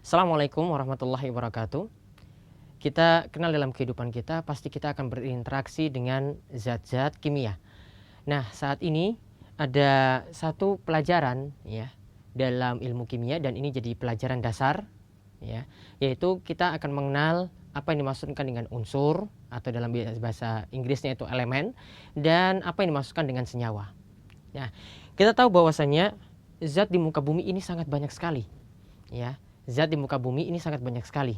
Assalamualaikum warahmatullahi wabarakatuh. Kita kenal dalam kehidupan kita, pasti kita akan berinteraksi dengan zat-zat kimia. Nah, saat ini ada satu pelajaran ya dalam ilmu kimia, dan ini jadi pelajaran dasar ya, yaitu kita akan mengenal apa yang dimaksudkan dengan unsur atau dalam bahasa Inggrisnya itu elemen, dan apa yang dimaksudkan dengan senyawa. Nah, kita tahu bahwasanya zat di muka bumi ini sangat banyak sekali ya. Zat di muka bumi ini sangat banyak sekali.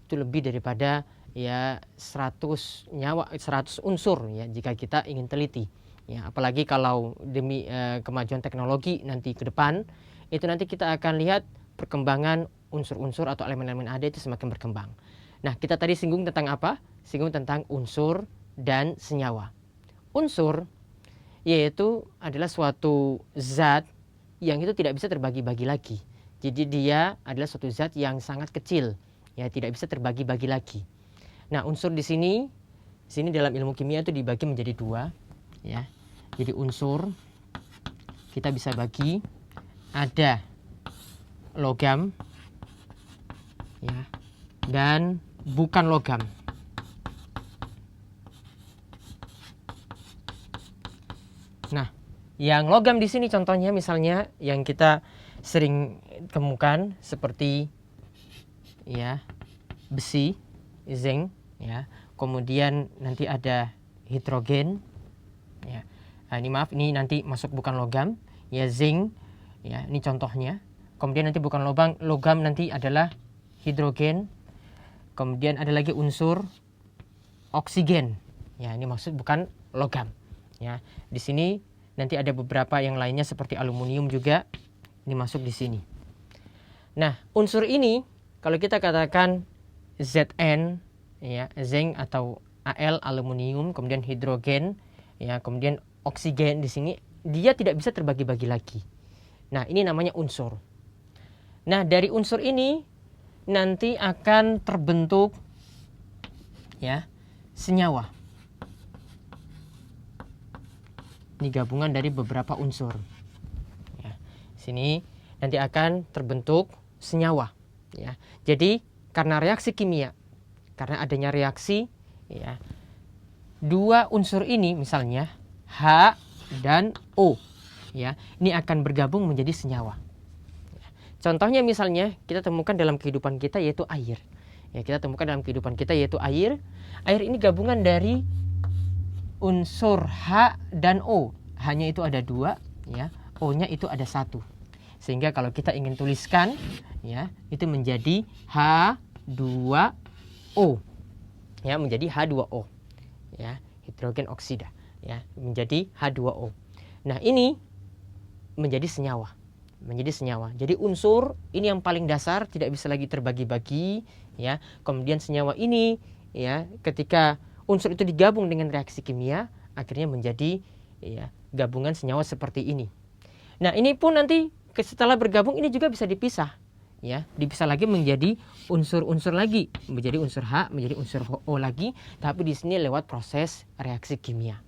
Itu lebih daripada ya 100 nyawa, 100 unsur ya jika kita ingin teliti. Ya, apalagi kalau demi kemajuan teknologi nanti ke depan, itu nanti kita akan lihat perkembangan unsur-unsur atau elemen-elemen ada itu semakin berkembang. Nah, kita tadi singgung tentang apa? Singgung tentang unsur dan senyawa. Unsur yaitu adalah suatu zat yang itu tidak bisa terbagi-bagi lagi. Jadi dia adalah suatu zat yang sangat kecil, ya tidak bisa terbagi-bagi lagi. Nah, unsur di sini dalam ilmu kimia itu dibagi menjadi dua, ya. Jadi unsur kita bisa bagi ada logam, ya, dan bukan logam. Nah, yang logam di sini contohnya misalnya yang kita sering temukan seperti ya besi, zinc ya. Kemudian nanti ada hidrogen ya. Nah, ini nanti masuk bukan logam ya, zinc ya, ini contohnya. Kemudian nanti bukan logam nanti adalah hidrogen. Kemudian ada lagi unsur oksigen. Ya, ini maksud bukan logam ya. Di sini nanti ada beberapa yang lainnya seperti aluminium juga. Ini masuk di sini. Nah, unsur ini kalau kita katakan Zn ya, zinc atau Al aluminium, kemudian hidrogen ya, kemudian oksigen di sini, dia tidak bisa terbagi-bagi lagi. Nah, ini namanya unsur. Nah, dari unsur ini nanti akan terbentuk ya senyawa. Ini gabungan dari beberapa unsur. Sini nanti akan terbentuk senyawa ya. Jadi karena reaksi kimia, karena adanya reaksi ya, dua unsur ini misalnya H dan O ya, ini akan bergabung menjadi senyawa. Contohnya misalnya kita temukan dalam kehidupan kita yaitu air. Ya, kita temukan dalam kehidupan kita yaitu air. Air ini gabungan dari unsur H dan O. H-nya itu ada dua ya, O-nya itu ada satu. Sehingga kalau kita ingin tuliskan ya, itu menjadi H2O. Ya, menjadi H2O. Ya, hidrogen oksida ya, menjadi H2O. Nah, ini menjadi senyawa. Menjadi senyawa. Jadi unsur ini yang paling dasar, tidak bisa lagi terbagi-bagi ya. Kemudian senyawa ini ya, ketika unsur itu digabung dengan reaksi kimia, akhirnya menjadi ya gabungan senyawa seperti ini. Nah, ini pun nanti setelah bergabung ini juga bisa dipisah ya, dipisah lagi menjadi unsur-unsur lagi, menjadi unsur H, menjadi unsur O lagi, tapi di sini lewat proses reaksi kimia.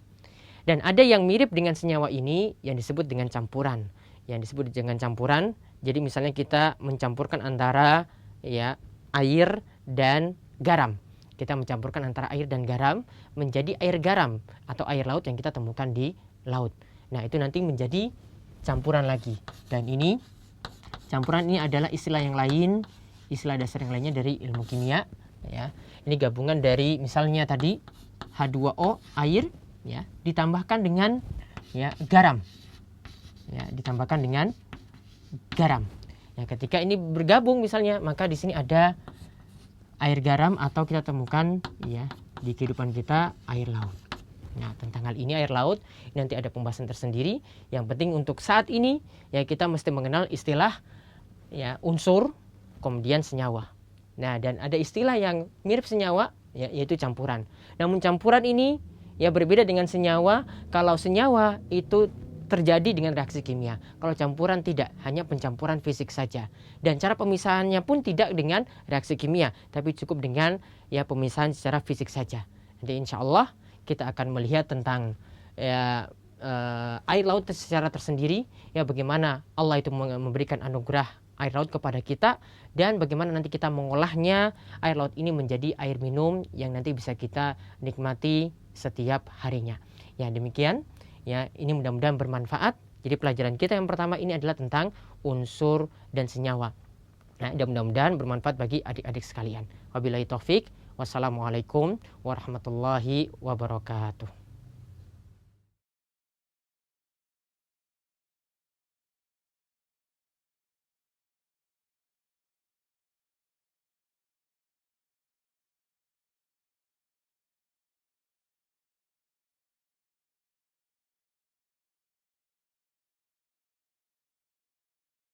Dan ada yang mirip dengan senyawa ini yang disebut dengan campuran. Yang disebut dengan campuran, jadi misalnya kita mencampurkan antara ya air dan garam. Kita mencampurkan antara air dan garam menjadi air garam atau air laut yang kita temukan di laut. Nah, itu nanti menjadi campuran lagi. Dan ini campuran ini adalah istilah yang lain, istilah dasar yang lainnya dari ilmu kimia ya. Ini gabungan dari misalnya tadi H2O air ya, ditambahkan dengan ya garam. Ya, ditambahkan dengan garam. Ya, ketika ini bergabung misalnya, maka di sini ada air garam atau kita temukan ya di kehidupan kita air laut. Nah, tentang hal ini air laut nanti ada pembahasan tersendiri. Yang penting untuk saat ini ya kita mesti mengenal istilah ya unsur, kemudian senyawa. Nah, dan ada istilah yang mirip senyawa ya, yaitu campuran. Namun campuran ini ya berbeda dengan senyawa. Kalau senyawa itu terjadi dengan reaksi kimia. Kalau campuran tidak, hanya pencampuran fisik saja. Dan cara pemisahannya pun tidak dengan reaksi kimia, tapi cukup dengan ya pemisahan secara fisik saja. Jadi insya Allah kita akan melihat tentang ya, air laut secara tersendiri, ya bagaimana Allah itu memberikan anugerah air laut kepada kita, dan bagaimana nanti kita mengolahnya air laut ini menjadi air minum yang nanti bisa kita nikmati setiap harinya. Ya demikian, ya ini mudah-mudahan bermanfaat. Jadi pelajaran kita yang pertama ini adalah tentang unsur dan senyawa. Nah, dan mudah-mudahan bermanfaat bagi adik-adik sekalian. Wabillahi taufik. Wassalamualaikum warahmatullahi wabarakatuh.